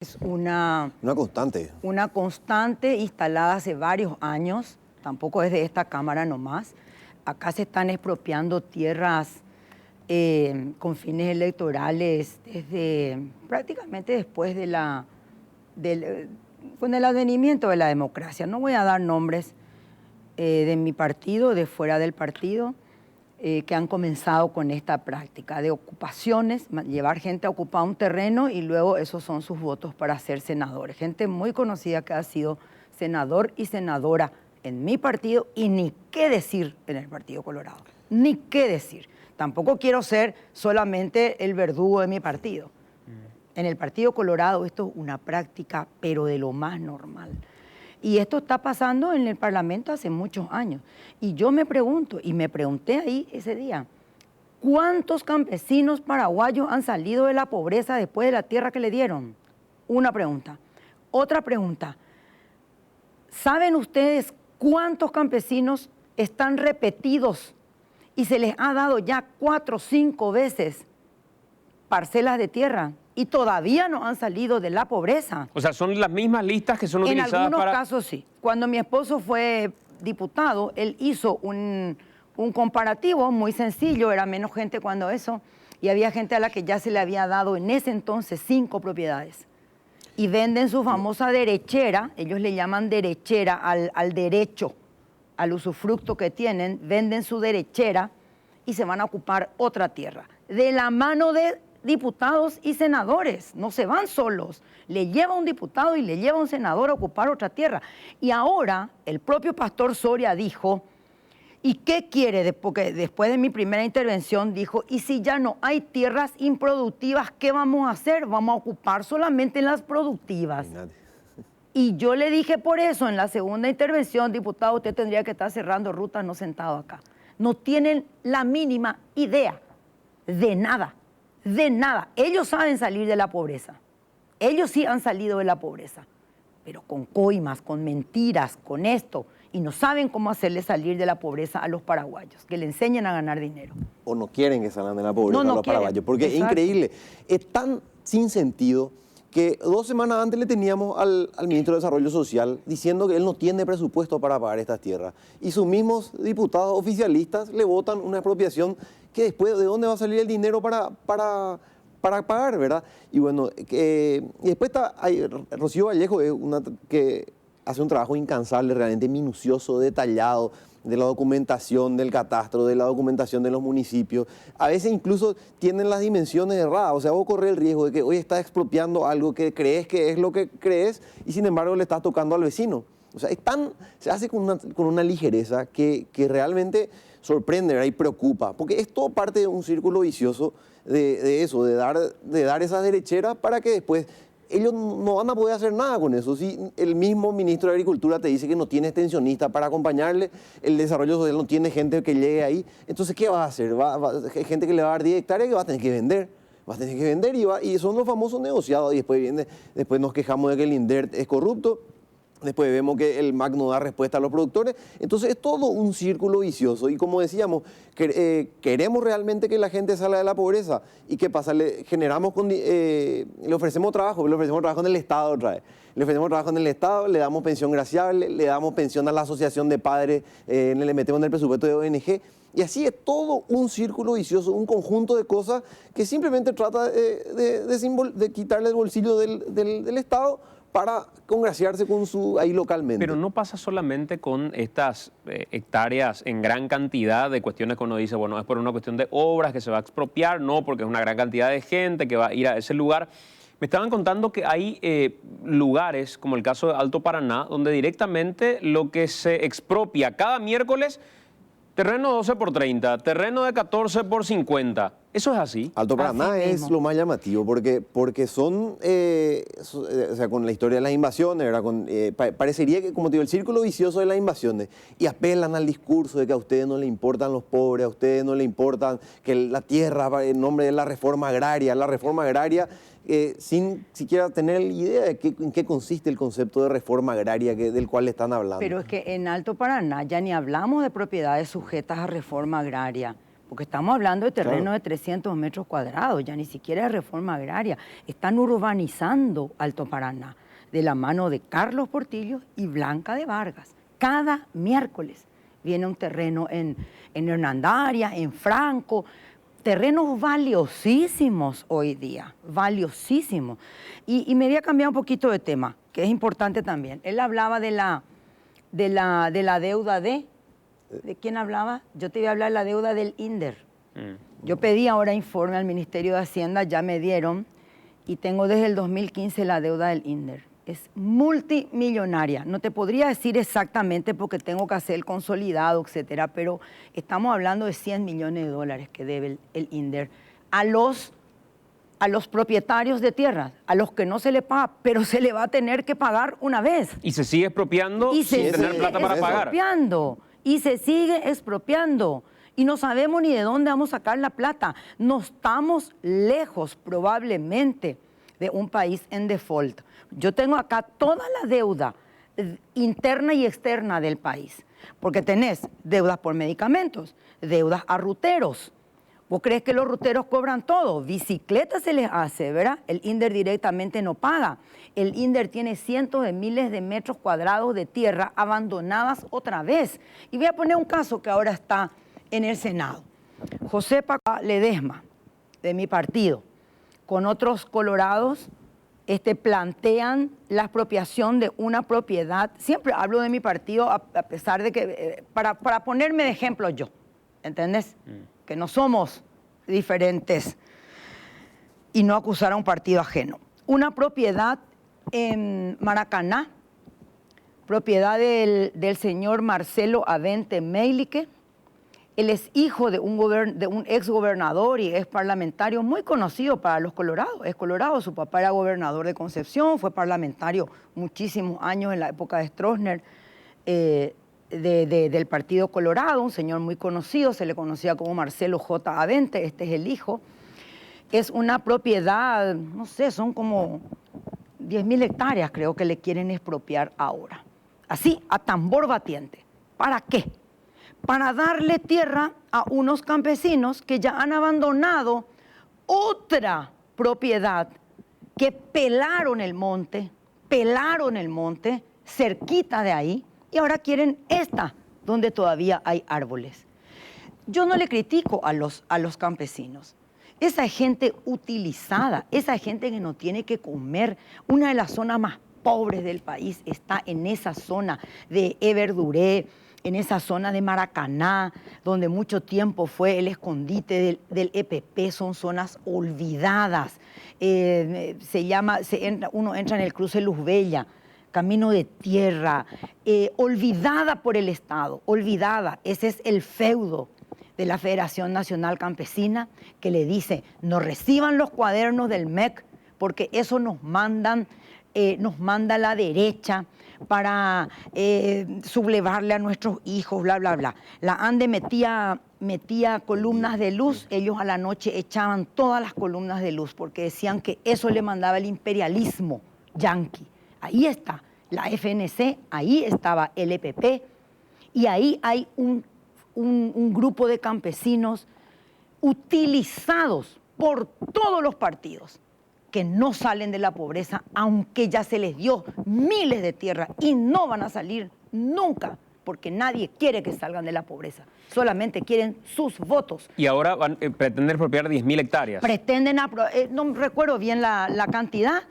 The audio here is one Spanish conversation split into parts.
Es Una constante instalada hace varios años, tampoco es de esta Cámara nomás. Acá se están expropiando tierras con fines electorales desde prácticamente después con el advenimiento de la democracia. No voy a dar nombres de mi partido, de fuera del partido, que han comenzado con esta práctica de ocupaciones, llevar gente a ocupar un terreno y luego esos son sus votos para ser senadores. Gente muy conocida que ha sido senador y senadora en mi partido y ni qué decir en el Partido Colorado, ni qué decir. Tampoco quiero ser solamente el verdugo de mi partido. En el Partido Colorado esto es una práctica, pero de lo más normal. Y esto está pasando en el Parlamento hace muchos años. Y yo me pregunto, y me pregunté ahí ese día, ¿cuántos campesinos paraguayos han salido de la pobreza después de la tierra que le dieron? Una pregunta. Otra pregunta. ¿Saben ustedes cuántos campesinos están repetidos y se les ha dado ya 4 o 5 veces parcelas de tierra y todavía no han salido de la pobreza? O sea, son las mismas listas que son utilizadas para... En algunos casos sí. Cuando mi esposo fue diputado, él hizo un comparativo muy sencillo, era menos gente cuando eso, y había gente a la que ya se le había dado en ese entonces 5 propiedades. Y venden su famosa derechera, ellos le llaman derechera al derecho, al usufructo que tienen, venden su derechera y se van a ocupar otra tierra. De la mano de diputados y senadores, no se van solos, le lleva un diputado y le lleva un senador a ocupar otra tierra. Y ahora el propio Pastor Soria dijo, ¿y qué quiere? Porque después de mi primera intervención dijo, ¿y si ya no hay tierras improductivas, qué vamos a hacer? Vamos a ocupar solamente las productivas. Y yo le dije por eso en la segunda intervención, diputado, usted tendría que estar cerrando rutas, no sentado acá. No tienen la mínima idea de nada. De nada. Ellos saben salir de la pobreza. Ellos sí han salido de la pobreza. Pero con coimas, con mentiras, con esto. Y no saben cómo hacerle salir de la pobreza a los paraguayos. Que le enseñen a ganar dinero. O no quieren que salgan de la pobreza no a los quieren. paraguayos. Porque Exacto. es increíble. Es tan sin sentido que 2 semanas antes le teníamos al ministro de Desarrollo Social diciendo que él no tiene presupuesto para pagar estas tierras. Y sus mismos diputados oficialistas le votan una expropiación que después, ¿de dónde va a salir el dinero para pagar, verdad? Y bueno, y después está Rocío Vallejo, es una que hace un trabajo incansable, realmente minucioso, detallado, de la documentación del catastro, de la documentación de los municipios. A veces incluso tienen las dimensiones erradas. O sea, vos corres el riesgo de que hoy estás expropiando algo que crees que es lo que crees y sin embargo le estás tocando al vecino. O sea, se hace con una ligereza que realmente sorprende, ¿verdad? Y preocupa. Porque es todo parte de un círculo vicioso de eso, de dar esas derecheras para que después ellos no van a poder hacer nada con eso. Si el mismo ministro de Agricultura te dice que no tiene extensionista para acompañarle, el desarrollo social no tiene gente que llegue ahí, entonces ¿qué va a hacer? Hay gente que le va a dar 10 hectáreas que va a tener que vender. Va a tener que vender y son los famosos negociados. Y después nos quejamos de que el INDER es corrupto. Después vemos que el MAC no da respuesta a los productores. Entonces es todo un círculo vicioso. Y como decíamos, queremos realmente que la gente salga de la pobreza. ¿Y qué pasa? Le ofrecemos trabajo en el Estado otra vez. Le ofrecemos trabajo en el Estado, le damos pensión graciable, le damos pensión a la asociación de padres, le metemos en el presupuesto de ONG. Y así es todo un círculo vicioso, un conjunto de cosas que simplemente trata de quitarle el bolsillo del Estado para congraciarse con ahí localmente. Pero no pasa solamente con estas hectáreas en gran cantidad de cuestiones que uno dice, bueno, es por una cuestión de obras que se va a expropiar, no, porque es una gran cantidad de gente que va a ir a ese lugar. Me estaban contando que hay lugares, como el caso de Alto Paraná, donde directamente lo que se expropia cada miércoles, terreno 12 por 30, terreno de 14 por 50. ¿Eso es así? Alto Paraná es lo más llamativo porque son, o sea, con la historia de las invasiones, ¿verdad? Parecería que, como te digo, el círculo vicioso de las invasiones, y apelan al discurso de que a ustedes no le importan los pobres, a ustedes no le importan que la tierra, en nombre de la reforma agraria, sin siquiera tener idea de en qué consiste el concepto de reforma agraria del cual le están hablando. Pero es que en Alto Paraná ya ni hablamos de propiedades sujetas a reforma agraria. porque estamos hablando de terreno Claro. de 300 metros cuadrados, ya ni siquiera es reforma agraria. Están urbanizando Alto Paraná de la mano de Carlos Portillo y Blanca de Vargas. Cada miércoles viene un terreno en Hernandaria, en Franco, terrenos valiosísimos hoy día, valiosísimos. Y me voy a cambiar un poquito de tema, que es importante también. Él hablaba de la deuda de... ¿De quién hablaba? Yo te voy a hablar de la deuda del INDER. Yo pedí ahora informe al Ministerio de Hacienda, ya me dieron, y tengo desde el 2015 la deuda del INDER. Es multimillonaria. No te podría decir exactamente porque tengo que hacer el consolidado, etcétera, pero estamos hablando de 100 millones de dólares que debe el INDER a los propietarios de tierras, a los que no se le paga, pero se le va a tener que pagar una vez. Y se sigue expropiando Y sin se tener sigue plata para pagar. expropiando. Y se sigue expropiando. Y no sabemos ni de dónde vamos a sacar la plata. No estamos lejos, probablemente, de un país en default. Yo tengo acá toda la deuda interna y externa del país. Porque tenés deudas por medicamentos, deudas a ruteros. ¿Vos crees que los ruteros cobran todo? Bicicletas se les hace, ¿verdad? El INDER directamente no paga. El INDER tiene cientos de miles de metros cuadrados de tierra abandonadas otra vez. Y voy a poner un caso que ahora está en el Senado. Josefa Ledesma, de mi partido, con otros colorados, plantean la expropiación de una propiedad. Siempre hablo de mi partido a pesar de que, para ponerme de ejemplo yo, ¿entendés? Que no somos diferentes y no acusar a un partido ajeno. Una propiedad en Maracaná, propiedad del señor Marcelo Avente Meilique. Él es hijo de un ex gobernador y ex parlamentario muy conocido para los colorados. Es colorado, su papá era gobernador de Concepción, fue parlamentario muchísimos años en la época de Stroessner, del Partido Colorado, un señor muy conocido, se le conocía como Marcelo J. Avente, este es el hijo. Es una propiedad, no sé, son como 10.000 hectáreas creo que le quieren expropiar ahora. Así, a tambor batiente. ¿Para qué? Para darle tierra a unos campesinos que ya han abandonado otra propiedad, que pelaron el monte cerquita de ahí, y ahora quieren esta, donde todavía hay árboles. Yo no le critico a los campesinos. Esa gente utilizada, esa gente que no tiene que comer. Una de las zonas más pobres del país está en esa zona de Everduré, en esa zona de Maracaná, donde mucho tiempo fue el escondite del EPP. Son zonas olvidadas. Uno entra en el cruce Luz Bella, camino de tierra, olvidada por el Estado, olvidada. Ese es el feudo de la Federación Nacional Campesina, que le dice: no reciban los cuadernos del MEC, porque eso nos manda la derecha para sublevarle a nuestros hijos, bla, bla, bla. La ANDE metía columnas de luz, ellos a la noche echaban todas las columnas de luz, porque decían que eso le mandaba el imperialismo yanqui. Ahí está la FNC, ahí estaba el EPP, y ahí hay un grupo de campesinos utilizados por todos los partidos que no salen de la pobreza, aunque ya se les dio miles de tierras, y no van a salir nunca, porque nadie quiere que salgan de la pobreza, solamente quieren sus votos. Y ahora pretenden expropiar 10.000 hectáreas. No recuerdo bien la cantidad,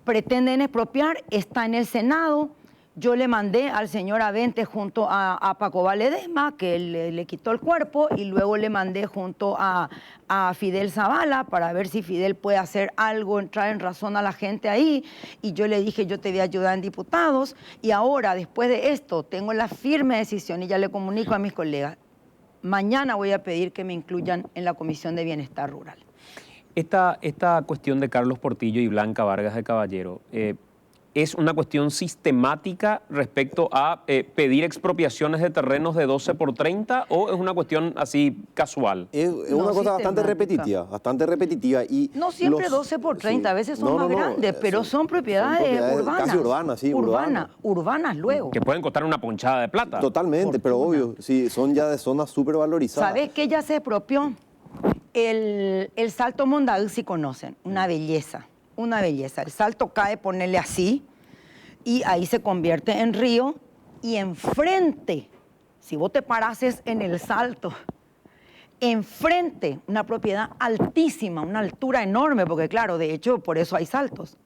pretenden expropiar, está en el Senado. Yo le mandé al señor Avente junto a Paco Ledesma, que le quitó el cuerpo, y luego le mandé junto a Fidel Zavala para ver si Fidel puede hacer algo, entrar en razón a la gente ahí. Y yo le dije: yo te voy a ayudar en diputados. Y ahora, después de esto, tengo la firme decisión, y ya le comunico a mis colegas, mañana voy a pedir que me incluyan en la Comisión de Bienestar Rural. Esta cuestión de Carlos Portillo y Blanca Vargas de Caballero, es una cuestión sistemática respecto a pedir expropiaciones de terrenos de 12 por 30 o es una cuestión así casual? Es No, una cosa bastante sistemática. bastante repetitiva. Y No siempre 12 por 30, sí. a veces son más grandes, pero son propiedades urbanas. Casi urbanas, sí, urbanas luego. Que pueden costar una ponchada de plata. Totalmente, pero obvio, sí, son ya de zonas súper valorizadas. ¿Sabes qué ya se expropió? El Salto Mondaú, si conocen, una belleza. El salto cae, ponerle así, y ahí se convierte en río, y enfrente, si vos te parases en el salto, enfrente, una propiedad altísima, una altura enorme, porque claro, de hecho, por eso hay saltos.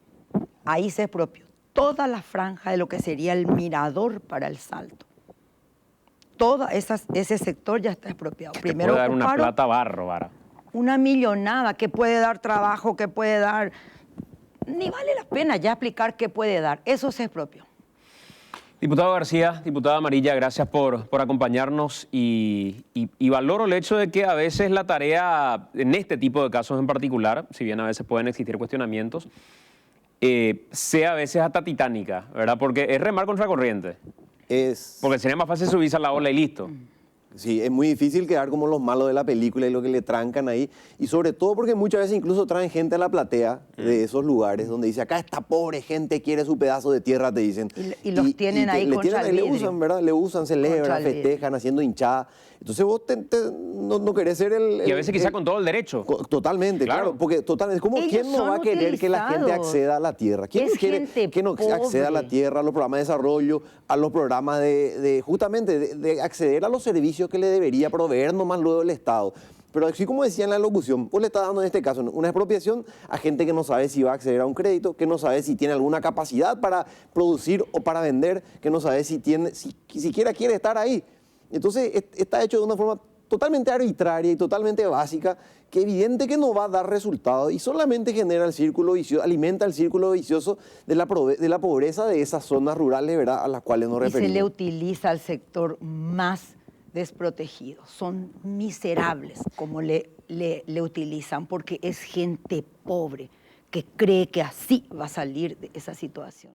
Ahí se expropió toda la franja de lo que sería el mirador para el salto. Todo ese sector ya está expropiado. Que Primero puede dar una ocuparon plata bárbara. una millonada que puede dar trabajo, que puede dar... Ni vale la pena ya explicar qué puede dar. Eso se expropió. Diputado García, diputada Amarilla, gracias por acompañarnos y valoro el hecho de que a veces la tarea, en este tipo de casos en particular, si bien a veces pueden existir cuestionamientos, sea a veces hasta titánica, ¿verdad? Porque es remar contra corriente. Porque sería más fácil subirse a la ola y listo. Sí, es muy difícil quedar como los malos de la película y lo que le trancan ahí. Y sobre todo porque muchas veces incluso traen gente a la platea de esos lugares donde dice, acá esta pobre gente quiere su pedazo de tierra, te dicen. Y los tienen ahí contra el le vidrio. usan, ¿verdad? Le usan, celebran, festejan, haciendo hinchada. Entonces vos no querés ser el... Y a veces quizá con todo el derecho. Totalmente, claro. Porque totalmente, como Ellos ¿quién no va a querer que la gente acceda a la tierra? ¿Quién Es no quiere gente que no acceda a la pobre. tierra, a los programas de desarrollo, a los programas de acceder a los servicios que le debería proveer nomás luego el Estado? Pero así como decía en la locución, vos le estás dando en este caso una expropiación a gente que no sabe si va a acceder a un crédito, que no sabe si tiene alguna capacidad para producir o para vender, que no sabe si siquiera quiere estar ahí. Entonces está hecho de una forma totalmente arbitraria y totalmente básica, que evidente que no va a dar resultados y solamente genera el círculo vicioso, alimenta el círculo vicioso de la pobreza de esas zonas rurales, ¿verdad?, a las cuales nos referimos. Y se le utiliza al sector más desprotegido. Son miserables como le utilizan, porque es gente pobre que cree que así va a salir de esa situación.